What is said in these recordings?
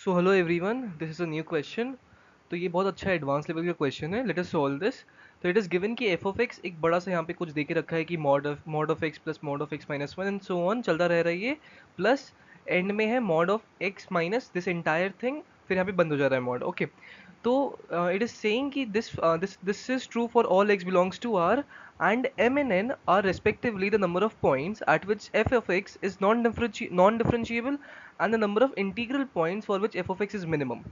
So hello everyone, this is a new question. तो ये बहुत अच्छा एडवांस लेवल का क्वेश्चन है। Let us solve this. तो इट इज़ गिवन कि एफ ऑफ एक्स एक बड़ा सा यहाँ पे कुछ दे के रखा है कि mod of x plus mod of x minus one and so on चलता रह रहा है ये। प्लस एंड में है mod of x minus this entire thing, फिर यहाँ पे बंद हो जा रहा है मॉड। ओके, तो इट इज सेइंग कि this is true for all x belongs to R and m and n are respectively the number of points at which f of x is non-differentiable and the number of integral points for which f of x is minimum।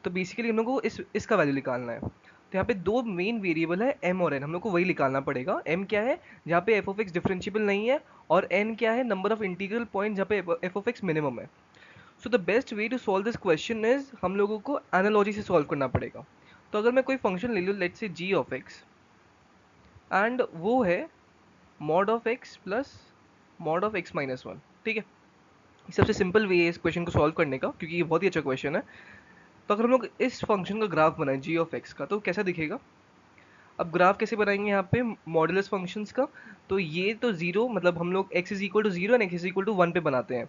तो basically हम लोग को इसका value निकालना है। तो यहाँ पे दो मेन वेरिएबल है m और n, हम लोग को वही निकालना पड़ेगा। m क्या है जहाँ पे f of x डिफरेंशिएबल नहीं है, और n क्या है नंबर ऑफ इंटीग्रल पॉइंट जहाँ पे f of x मिनिमम है। So the best way to solve this question is हम लोगों को एनालॉजी से सॉल्व करना पड़ेगा। तो अगर मैं कोई फंक्शन ले लूँ, let's say ji of x, and वो है mod of x plus mod of x minus one, ठीक है। सबसे सिंपल वे है इस क्वेश्चन को सॉल्व करने का, क्योंकि ये बहुत ही अच्छा क्वेश्चन है। तो अगर हम लोग इस फंक्शन का ग्राफ बनाएं जी ऑफ एक्स का, तो कैसा दिखेगा? अब ग्राफ कैसे बनाएंगे यहाँ पे मॉडुलस फंक्शंस का? तो ये तो जीरो, मतलब हम लोग x is equal to zero and x is equal to one पे बनाते हैं।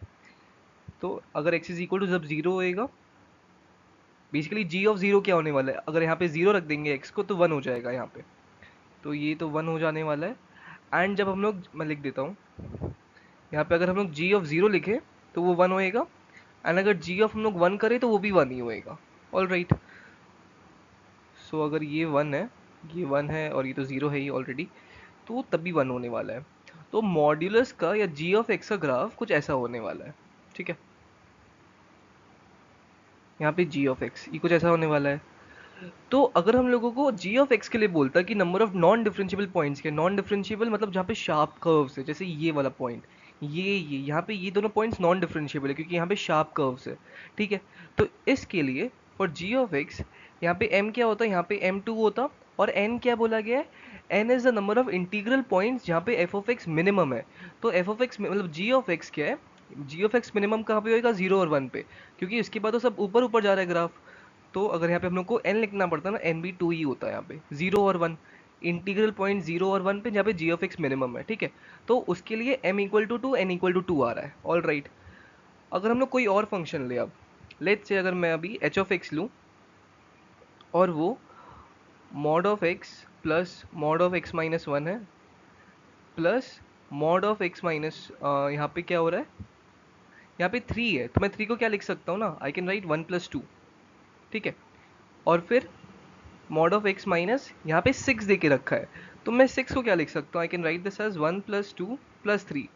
तो अगर x इज इक्वल टू जब जीरो होएगा, बेसिकली जी ऑफ जीरो क्या होने वाला है, अगर यहाँ पे जीरो रख देंगे एक्स को तो वन हो जाएगा यहाँ पे। तो ये तो वन हो जाने वाला है। एंड जब हम लोग, मैं लिख देता हूँ यहाँ पे, अगर हम लोग जी ऑफ जीरो लिखे तो वो वन होएगा, एंड अगर जी ऑफ हम लोग वन करें तो वो भी वन ही होएगा। All right. सो अगर ये वन है और ये तो जीरो है ही ऑलरेडी, तो तब भी वन होने वाला है। तो मॉड्यूलस का या जी ऑफ एक्स का ग्राफ कुछ ऐसा होने वाला है, ठीक है। यहाँ पे जी ऑफ एक्स ये कुछ ऐसा होने वाला है। तो अगर हम लोगों को जी ऑफ एक्स के लिए बोलता कि number of non differentiable points के, नॉन डिफरेंशिएबल मतलब जहाँ पे शार्प कर्व्स है, जैसे ये वाला पॉइंट, ये यहाँ पे ये दोनों पॉइंट्स नॉन डिफरेंशिएबल है क्योंकि यहाँ पे शार्प कर्व्स है, ठीक है। तो इसके लिए फॉर जी ऑफ एक्स यहाँ पे m क्या होता है, यहाँ पे m2 होता, और n क्या बोला गया है, n is the number of integral points जहाँ पे f ऑफ x मिनिमम है। तो f ऑफ x मतलब g ऑफ x क्या है, g ऑफ x मिनिमम कहाँ पे होएगा, जीरो और वन पे, क्योंकि इसके बाद तो सब ऊपर ऊपर जा रहा है ग्राफ। तो अगर यहाँ पे हम लोग को n लिखना पड़ता है ना, n भी टू ही होता है यहाँ पे, जीरो और वन, इंटीग्रल पॉइंट जीरो और वन पे जहाँ पे जी ऑफ एक्स मिनिमम है, ठीक है। तो उसके लिए m equal to two, n equal to two आ रहा है। All right. अगर हम लोग कोई और फंक्शन ले, अब लेट्स से अगर मैं अभी h ऑफ एक्स लूँ, और वो mod of x plus mod of x minus one है, plus mod of x minus, यहाँ पे क्या हो रहा है, यहाँ पे थ्री है, तो मैं थ्री को क्या लिख सकता हूँ ना, आई can right one plus to, ठीक है। और फिर मॉड ऑफ एक्स माइनस यहाँ पे सिक्स दे के रखा है, तो मैं सिक्स को क्या लिख सकता हूँ, I can write this as one plus two plus three,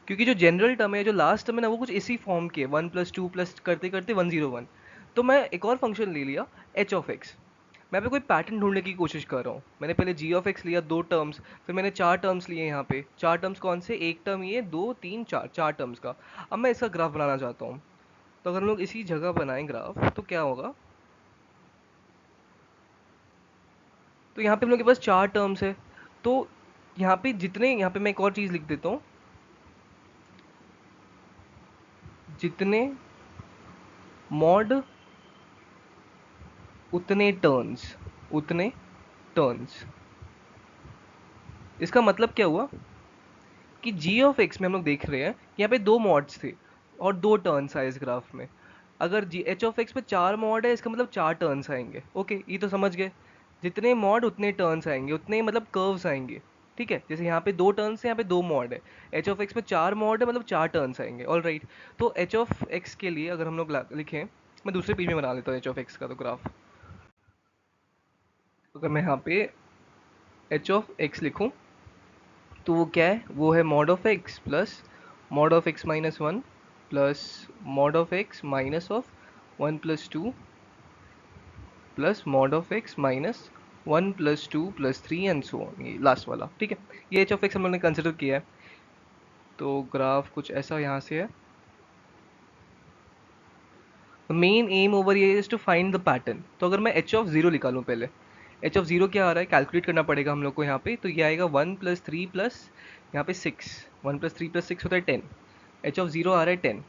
क्योंकि जो जनरल टर्म है, जो लास्ट टर्म है ना, वो कुछ इसी फॉर्म के, वन प्लस टू प्लस करते करते वन जीरो वन। तो मैं एक और फंक्शन ले लिया एच ऑफ एक्स। मैं पे कोई पैटर्न ढूंढने की कोशिश कर रहा हूँ। मैंने पहले जी ऑफ एक्स लिया दो टर्म्स, फिर मैंने चार टर्म्स लिए यहाँ पे। चार टर्म्स कौन से, एक टर्म ये, दो तीन चार, चार टर्म्स का। अब मैं इसका ग्राफ बनाना चाहता हूँ। तो अगर हम लोग इसी जगह बनाएं ग्राफ तो क्या होगा, तो यहाँ पे हम लोग के पास चार टर्म्स है। तो यहाँ पे जितने, यहाँ पे मैं एक और चीज़ लिख देता हूँ, जितने मॉड उतने टर्न्स, उतने टर्न्स। इसका मतलब क्या हुआ कि जी ऑफ एक्स में हम लोग देख रहे हैं यहाँ पे दो मॉड्स थे और दो टर्न्स आए इस ग्राफ में। अगर जी एच ऑफ एक्स में चार मॉड है, इसका मतलब चार टर्न्स आएंगे। ओके, ये तो समझ गए। जितने मॉड उतने टर्न्स आएंगे, उतने मतलब कर्व्स आएंगे, ठीक है। जैसे यहाँ पे दो टर्न्स है, यहाँ पे दो मॉड है। एच ऑफ एक्स में चार मॉड है, मतलब चार टर्न्स आएंगे। All right. तो एच ऑफ एक्स के लिए अगर हम लोग लिखें, मैं दूसरे पेज में बना लेता हूँ एच ऑफ एक्स का तो ग्राफ। अगर मैं यहाँ पे एच ऑफ एक्स लिखूँ तो वो क्या है, वो है mod of x plus mod of x minus one plus mod of x minus of one plus two plus mod of x minus one plus two plus three and so on, ये last वाला, ठीक है। ये H of x हम लोगों ने consider किया है। तो ग्राफ कुछ ऐसा यहाँ से है। मेन एम ओवर ये is to find the pattern. तो अगर मैं एच ऑफ जीरो निकालूँ पहले, एच ऑफ जीरो क्या आ रहा है, कैलकुलेट करना पड़ेगा हम लोग को यहाँ पे। तो ये आएगा वन प्लस थ्री प्लस यहाँ पे six, one plus three plus six होता है टेन। एच ऑफ जीरो आ रहा है टेन,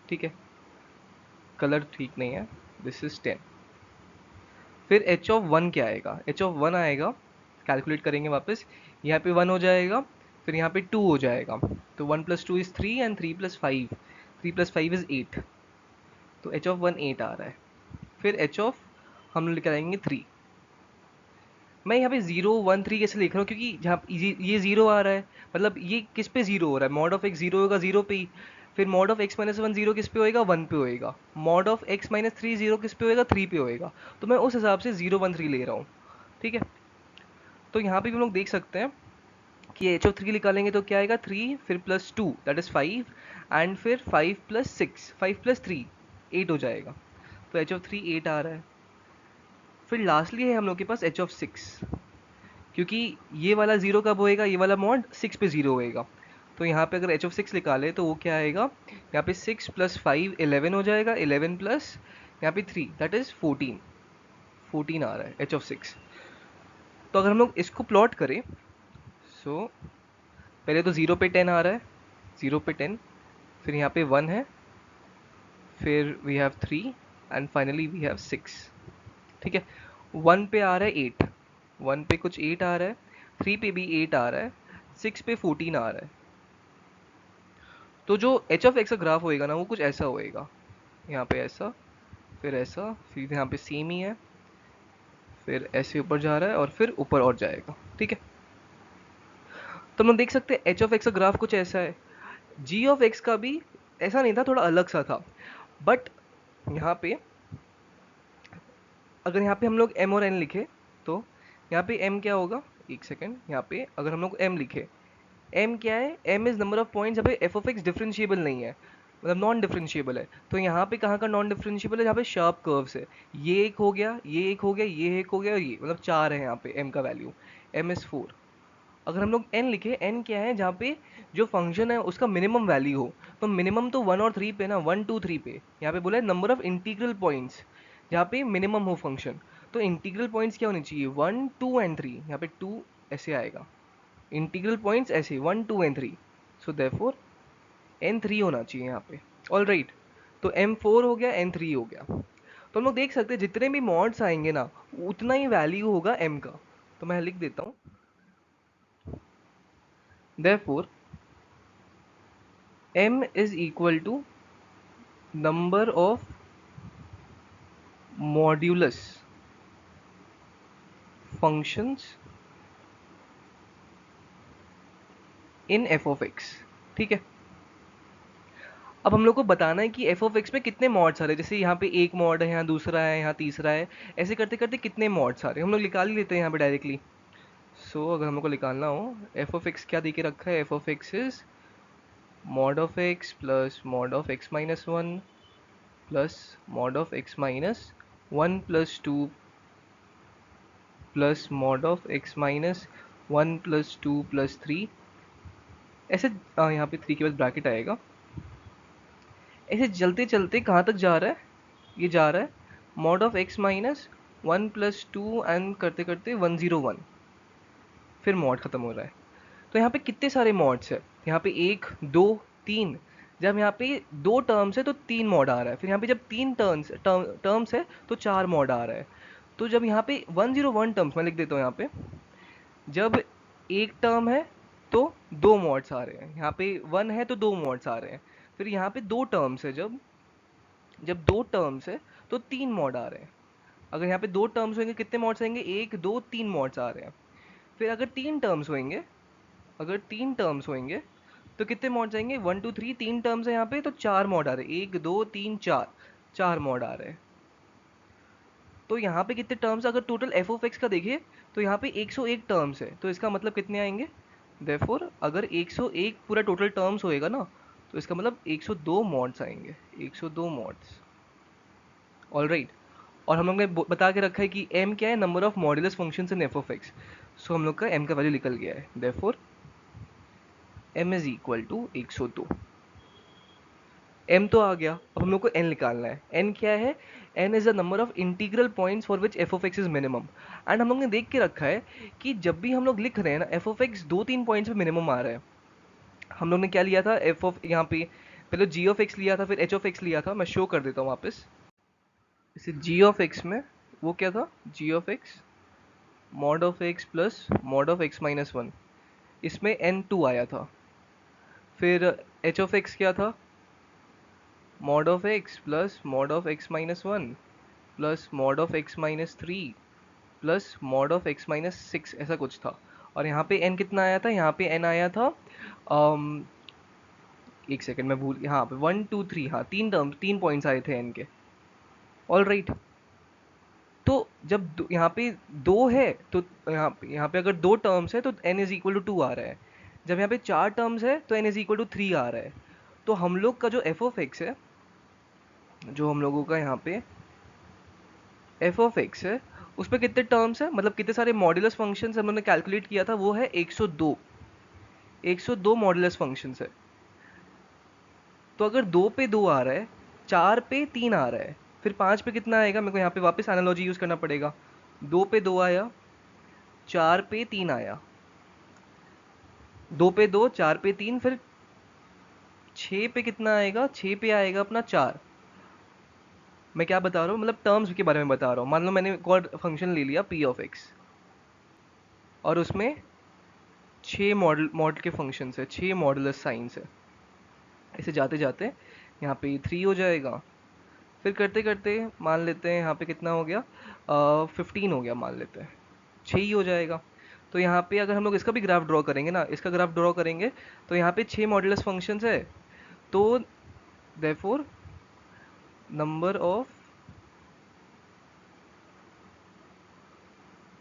ठीक है। कलर ठीक नहीं है, दिस इज टेन। फिर एच ऑफ वन क्या आएगा, एच ऑफ वन आएगा, कैलकुलेट करेंगे वापस, यहाँ पे वन हो जाएगा, फिर यहाँ पे टू हो जाएगा। तो one plus two is three and three plus five, three plus five is eight. तो एच ऑफ 1 8 आ रहा है। फिर एच ऑफ हम लोग लेकर आएंगे 3। मैं यहाँ पे 0 1 3 कैसे लिख रहा हूँ, क्योंकि जहाँ ये 0 आ रहा है, मतलब ये किस पे 0 हो रहा है, मॉड ऑफ एक्स 0 होगा 0 पे ही। फिर मॉड ऑफ एक्स माइनस 1 0 किस पे होएगा, 1 पे होएगा। मॉड ऑफ एक्स माइनस 3 0 किस पे होएगा, 3 पे होएगा। तो मैं उस हिसाब से 0 1 3 ले रहा हूँ। ठीक है, तो यहाँ पे भी हम लोग देख सकते हैं कि एच ऑफ 3 निकालेंगे तो क्या आएगा, 3 फिर प्लस 2 दैट इज 5, एंड फिर 5 प्लस 6, 5 प्लस 3 8 हो जाएगा। तो एच ऑफ 3 8 आ रहा है। फिर लास्टली है हम लोग के पास एच ऑफ 6, क्योंकि ये वाला 0 कब होएगा, ये वाला मॉड 6 पे 0 होएगा। तो यहाँ पे अगर एच ऑफ 6 निकाले तो वो क्या आएगा, यहाँ पे 6 प्लस 5 11 हो जाएगा, 11 प्लस यहाँ पे 3 दैट इज 14, 14 आ रहा है एच ऑफ 6। तो अगर हम लोग इसको प्लॉट करें, सो पहले तो 0 पे 10 आ रहा है, 0 पे 10, फिर यहाँ पे 1 है, फिर we have 3, and finally we have 6। ठीक है, 1 पे आ रहा है 8, 1 पे कुछ 8 आ रहा है, 3 पे भी 8 आ रहा है, 6 पे 14 आ रहा है। तो जो एच ऑफ एक्स का ग्राफ होएगा ना वो कुछ ऐसा होएगा, यहाँ पे ऐसा, फिर ऐसा, फिर यहाँ पे सेम ही है, फिर ऐसे ऊपर जा रहा है और फिर ऊपर और जाएगा। ठीक है, तो हम देख सकते हैं एच ऑफ एक्स का ग्राफ कुछ ऐसा है। जी ऑफ एक्स का भी ऐसा नहीं था, थोड़ा अलग सा था। बट यहाँ पे अगर यहाँ पे हम लोग m और n लिखे तो यहाँ पे m क्या होगा, एक सेकेंड, यहाँ पे अगर हम लोग m लिखे, m क्या है, m is number of points जहाँ पे f ऑफ x डिफरेंशिएबल नहीं है, मतलब नॉन डिफरेंशिएबल है। तो यहाँ पे कहाँ का नॉन डिफरेंशिएबल है, जहाँ पे शार्प कर्व्स है। ये एक हो गया, ये एक हो गया, ये एक हो गया, और ये मतलब 4 है यहाँ पे m का वैल्यू, m इज 4। अगर हम लोग n लिखे, n क्या है, जहाँ पे जो फंक्शन है उसका मिनिमम वैल्यू हो। तो मिनिमम तो 1 और 3 पे ना, 1 2 3 पे। यहाँ पे बोला है नंबर ऑफ इंटीग्रल पॉइंट्स जहाँ पे मिनिमम हो फंक्शन। तो इंटीग्रल पॉइंट्स क्या होनी चाहिए, 1 2 एंड 3। यहाँ पे 2 ऐसे आएगा, इंटीग्रल पॉइंट्स ऐसे 1 2 एंड 3। सो देयरफॉर n 3 होना चाहिए यहाँ पे। ऑल राइट, तो m 4 हो गया, n 3 हो गया। तो हम लोग देख सकते हैं जितने भी मॉड्स आएंगे ना उतना ही वैल्यू होगा m का। तो मैं लिख देता हूँ, therefore m is equal to number of modulus functions in f of x। ठीक है, अब हम लोग को बताना है कि f of x में कितने मॉड्स आ रहे हैं। जैसे यहाँ पे एक मॉड है, यहाँ दूसरा है, यहाँ तीसरा है, ऐसे करते करते कितने मॉड्स आ रहे हैं हम लोग निकाल ही लेते हैं यहाँ पे डायरेक्टली। सो अगर हम लोग को निकालना हो f of x क्या दे के रखा है, f of x is mod of x plus mod of x minus 1 plus mod of x minus 1 plus 2 plus mod of x minus 1 plus 2 plus 3, ऐसे यहाँ पे 3 के बाद ब्रैकेट आएगा। ऐसे चलते चलते कहाँ तक जा रहा है, ये जा रहा है mod of x minus 1 plus 2 and करते करते 101, फिर मॉड खत्म हो रहा है। तो यहाँ पे कितने सारे मॉड्स है, यहाँ पे 1 2 3। जब यहाँ पे 2 टर्म्स है तो 3 मॉड आ रहा है, फिर यहाँ पे जब 3 टर्म्स है तो 4 मॉड आ रहा है। तो जब यहाँ पे 101 टर्म्स, मैं लिख देता हूँ यहाँ पे, जब एक टर्म है तो 2 मॉड्स आ रहे हैं, यहाँ पे 1 है तो 2 मॉड्स आ रहे हैं। फिर यहाँ पे 2 टर्म्स है, जब जब 2 टर्म्स है तो 3 मॉड आ रहे हैं। अगर यहाँ पे 2 टर्म्स होंगे कितने मॉड्स आएंगे, 1 2 3 मॉड्स आ रहे हैं। फिर अगर 3 टर्म्स होंगे, अगर 3 टर्म्स होंगे तो कितने मॉड्स आएंगे, 1 2 3, 3 टर्म्स है यहाँ पे तो 4 मॉड आ रहे हैं, 1 2 3 4, 4 मॉड आ रहे हैं। तो यहाँ पे कितने टर्म्स, अगर टोटल एफ ऑफ एक्स का देखिए तो यहाँ पे 101 टर्म्स है, तो इसका मतलब कितने आएंगे, देयरफॉर अगर 101 पूरा टोटल टर्म्स होएगा ना तो इसका मतलब 102 मॉड्स आएंगे, 102 मॉड्स। ऑल राइट, और हम लोग ने बता के रखा है कि m क्या है, number of modulus functions in f of x. So हम लोग का m का वैल्यू निकल गया है, therefore m is equal to 102। m तो आ गया, अब हम लोग को n निकालना है। n क्या है, n is the number of integral points for which F of x is minimum. And हम लोग ने देख के रखा है कि जब भी हम लोग लिख रहे हैं ना एफ ऑफ एक्स 2 3 पॉइंट्स पे मिनिमम आ रहा है। हम लोग ने क्या लिया था, एफ ऑफ यहाँ पे पहले जी ऑफ एक्स लिया था, फिर एच ऑफ एक्स लिया था। मैं शो कर देता हूँ वापस। इसे जी ऑफ एक्स में वो क्या था, g of x mod of x plus mod of x minus 1, इसमें n 2 आया था। फिर एच ऑफ एक्स क्या था, mod of x plus mod of x minus one plus mod of x minus three plus mod of x minus six, ऐसा कुछ था। और यहाँ पे n कितना आया था, यहाँ पे n आया था एक सेकंड मैं भूल, यहाँ पे 1 2 3, हाँ तीन टर्म, तीन पॉइंट्स आए थे n के। All right. तो जब यहाँ पे दो है तो यहाँ पे अगर दो टर्म्स है तो n इज इक्वल टू 2 आ रहा है। जब यहाँ पे चार टर्म्स है तो n इज इक्वल टू 3 आ रहा है। तो हम लोग का जो एफ ऑफ एक्स है, जो हम लोगों का यहाँ पे एफ ऑफ एक्स है, उस पे कितने टर्म्स है, मतलब कितने सारे मॉड्यूलस फंक्शंस हमने कैलकुलेट किया था, वो है 102। 102 मॉड्यूलस फंक्शंस है। तो अगर दो पे दो आ रहा है, चार पे तीन आ रहा है, फिर पाँच पे कितना आएगा, मेरे को यहाँ पे वापस एनालॉजी यूज करना पड़ेगा। दो पे दो आया, चार पे तीन आया, दो पे दो, चार पे तीन, फिर छः पे कितना आएगा, छः पे आएगा अपना चार। मैं क्या बता रहा हूँ, मतलब टर्म्स के बारे में बता रहा हूँ। मान लो मैंने एक और फंक्शन ले लिया पी ऑफ एक्स, और उसमें छः मॉडल के फंक्शंस है, छः मॉडुलस साइंस है। ऐसे जाते जाते यहाँ पे 3 हो जाएगा, फिर करते करते मान लेते हैं यहाँ पे कितना हो गया, 15 हो गया, मान लेते हैं 6 ही हो जाएगा। तो यहाँ पे अगर हम लोग इसका भी ग्राफ ड्रॉ करेंगे ना, इसका ग्राफ ड्रॉ करेंगे, तो यहाँ पे 6 मॉडुलस फंक्शंस है। तो therefore number of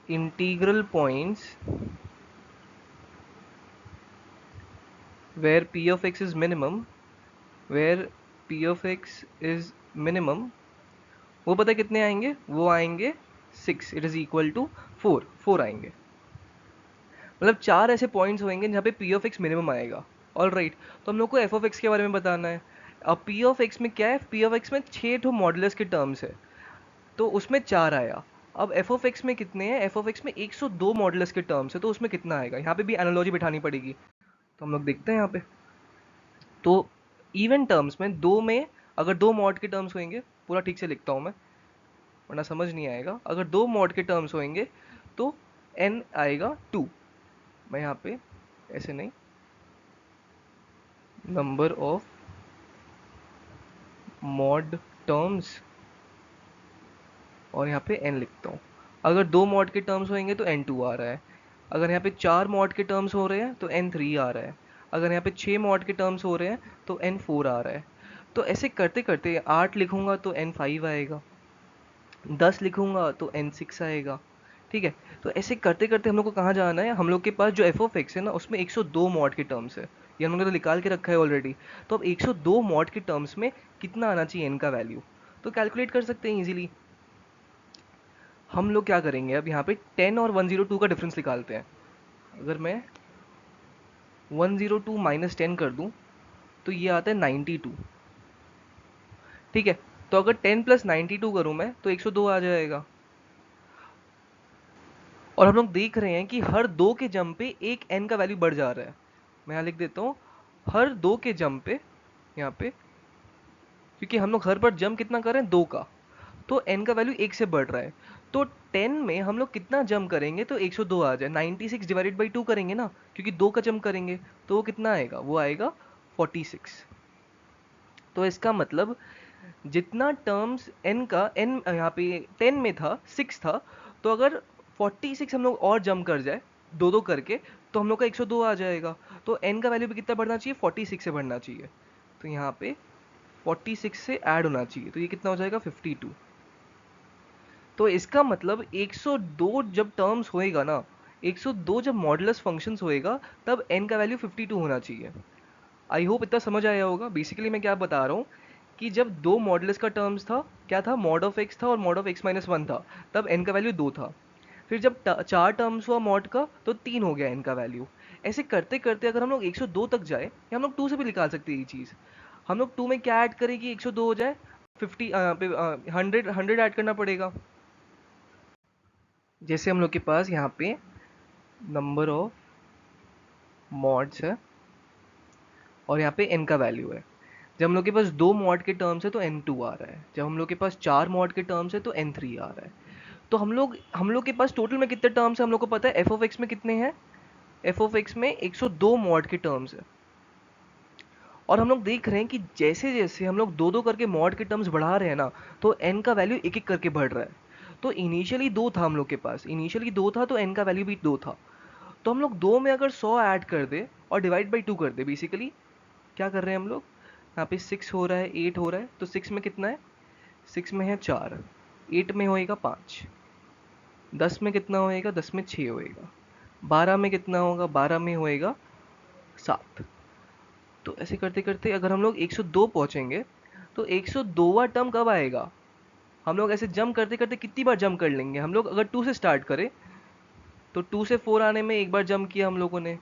integral points where p of x is minimum, where p of x is minimum, वो पता है कितने आएंगे, वो आएंगे 6, इट इज इक्वल टू 4 आएंगे। मतलब चार ऐसे पॉइंट्स होंगे जहाँ पे पी ऑफ एक्स मिनिमम आएगा। All right. तो हम लोग को एफ ऑफ एक्स के बारे में बताना है। अब पी ऑफ एक्स में क्या है, पी ऑफ एक्स में 6 ठो मॉडुलस के टर्म्स है, तो उसमें चार आया। अब एफ ऑफ एक्स में कितने हैं, एफ ऑफ एक्स में 102 मॉडुलस के टर्म्स है, तो उसमें कितना आएगा, यहाँ पे भी एनालॉजी बिठानी पड़ेगी। तो हम लोग देखते हैं यहाँ पे। तो इवन टर्म्स में दो में, अगर दो मॉड के टर्म्स होंगे, पूरा ठीक से लिखता हूँ मैं वरना समझ नहीं आएगा। अगर दो मॉड के टर्म्स होंगे तो n आएगा 2। मैं यहाँ पे ऐसे नहीं, नंबर ऑफ मॉड टर्म्स, और यहाँ पे n लिखता हूँ। अगर दो मॉड के टर्म्स होंगे तो n2 आ रहा है। अगर यहाँ पे चार मॉड के टर्म्स हो रहे हैं तो n3 आ रहा है। अगर यहाँ पे छः मॉड के टर्म्स हो रहे हैं तो n4 आ रहा है। तो ऐसे करते करते 8 लिखूंगा तो n5 आएगा, 10 लिखूंगा तो n6 आएगा। ठीक है। तो ऐसे करते करते हम लोग को कहाँ जाना है, हम लोग के पास जो एफ ऑफ एक्स है ना, उसमें 102 मॉड के टर्म्स है, ये हम लोग ने तो निकाल के रखा है ऑलरेडी। तो अब 102 मॉड के टर्म्स में कितना आना चाहिए n का वैल्यू, तो कैलकुलेट कर सकते हैं इजीली। हम लोग क्या करेंगे, अब यहाँ पे 10 और 102 का डिफरेंस निकालते हैं। अगर मैं 102 माइनस 10 कर दूं तो ये आता है 92। ठीक है। तो अगर 10 प्लस 92 करूं मैं तो 102 आ जाएगा। और हम लोग देख रहे हैं कि हर दो के जंप पे एक n का वैल्यू बढ़ जा रहा है। मैं यहाँ लिख देता हूँ, हर दो के जंप पे, यहाँ पे, क्योंकि हम लोग हर बार जंप कितना कर रहे हैं, दो का, तो n का वैल्यू एक से बढ़ रहा है। तो 10 में हम लोग कितना जंप करेंगे तो 102 आ जाए, 96 डिवाइडेड बाई 2 करेंगे ना, क्योंकि दो का जंप करेंगे, तो वो कितना आएगा, वो आएगा 46। तो इसका मतलब जितना टर्म्स n का, n यहाँ पे 10 में था, 6 था, तो अगर 46 हम लोग और जंप कर जाए दो दो करके, तो हम लोग का 102 आ जाएगा। तो n का वैल्यू भी कितना बढ़ना चाहिए, 46 से बढ़ना चाहिए। तो यहाँ पे 46 से ऐड होना चाहिए, तो ये कितना हो जाएगा, 52। तो इसका मतलब 102 जब टर्म्स होएगा ना, 102 जब मॉडुलस फंक्शंस होएगा, तब n का वैल्यू 52 होना चाहिए। आई होप इतना समझ आया होगा। बेसिकली मैं क्या बता रहा हूँ कि जब दो मॉडुलस का टर्म्स था, क्या था, मॉड ऑफ एक्स था और mod of x minus one था, तब n का वैल्यू 2 था। फिर जब चार टर्म्स हुआ मॉड का, तो 3 हो गया n का वैल्यू। ऐसे करते करते अगर हम लोग 102 तक जाए, या हम लोग 2 से भी निकाल सकते हैं ये चीज़। हम लोग 2 में क्या ऐड करें कि 102 हो जाए, 50 पे 100 ऐड करना पड़ेगा। जैसे हम लोग के पास यहाँ पे नंबर ऑफ मॉड्स है और यहाँ पे n का वैल्यू है। जब हम लोग के पास दो मॉड के टर्म्स है तो n2 आ रहा है। जब हम लोग के पास चार मॉड के टर्म्स है तो n3 आ रहा है। तो हम लोग के पास टोटल में कितने टर्म्स है, हम लोग को पता है एफ ऑफ एक्स में कितने हैं। एफ ऑफ एक्स में 102 मॉड के टर्म्स है। और हम लोग देख रहे हैं कि जैसे जैसे हम लोग दो दो करके मॉड के टर्म्स बढ़ा रहे हैं ना, तो n का वैल्यू एक एक करके बढ़ रहा है। तो इनिशियली दो था हम लोग के पास, इनिशियली दो था, तो n का वैल्यू भी दो था। तो हम लोग दो में अगर 100 ऐड कर दे और डिवाइड बाई टू कर दे, बेसिकली क्या कर रहे हैं हम लोग, यहाँ पे 6 हो रहा है, 8 हो रहा है, तो 6 में कितना है, 6 में है 4, 8 में होएगा 5, 10 में कितना होएगा, 10 में 6 होएगा, 12 में कितना होगा, 12 में होएगा 7। तो ऐसे करते करते अगर हम लोग 102 पहुंचेंगे, तो 102वां टर्म कब आएगा, हम लोग ऐसे जंप करते करते कितनी बार जंप कर लेंगे, हम लोग अगर 2 से स्टार्ट करें तो 2 से 4 आने में एक बार जंप किया हम लोगों ने,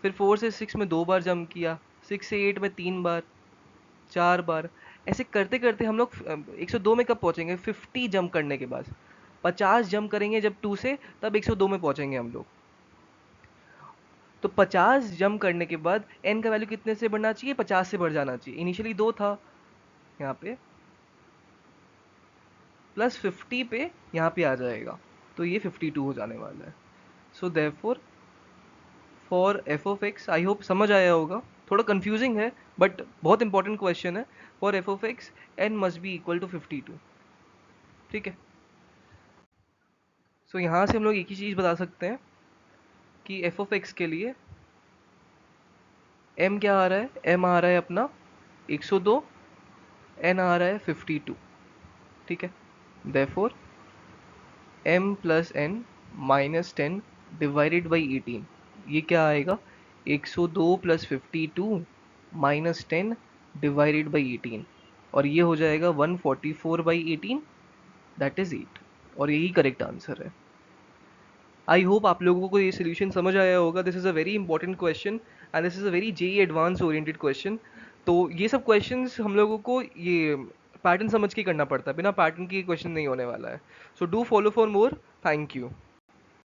फिर 4 से 6 में दो बार जंप किया, 6 से 8 में तीन बार, चार बार, ऐसे करते करते हम लोग 102 में कब पहुंचेंगे, 50 जंप करने के बाद, 50 जंप करेंगे जब 2 से, तब 102 में पहुंचेंगे हम लोग। तो 50 जंप करने के बाद n का वैल्यू कितने से बढ़ना चाहिए, 50 से बढ़ जाना चाहिए, इनिशियली दो था यहाँ पे, प्लस 50 पे यहाँ पे आ जाएगा, तो ये 52 हो जाने वाला है। So therefore for F of X, I hope समझ आया होगा, थोड़ा कंफ्यूजिंग है बट बहुत इंपॉर्टेंट क्वेश्चन है। For F of X N must be equal to 52। ठीक है, सो यहाँ से हम लोग एक ही चीज़ बता सकते हैं कि एफ ऑफ एक्स के लिए m क्या आ रहा है, m आ रहा है अपना 102, n आ रहा है 52। ठीक है, therefore m plus n minus 10 divided by 18, ये क्या आएगा, 102 प्लस 52 माइनस 10 डिवाइडेड बाई 18, और ये हो जाएगा 144 बाई 18, दैट इज 8, और यही करेक्ट आंसर है। आई होप आप लोगों को ये सोल्यूशन समझ आया होगा। This is a very important question and this is a very JEE advance oriented question. तो ये सब क्वेश्चंस हम लोगों को ये पैटर्न समझ के करना पड़ता है, बिना पैटर्न के क्वेश्चन नहीं होने वाला है। So do follow for more. Thank you.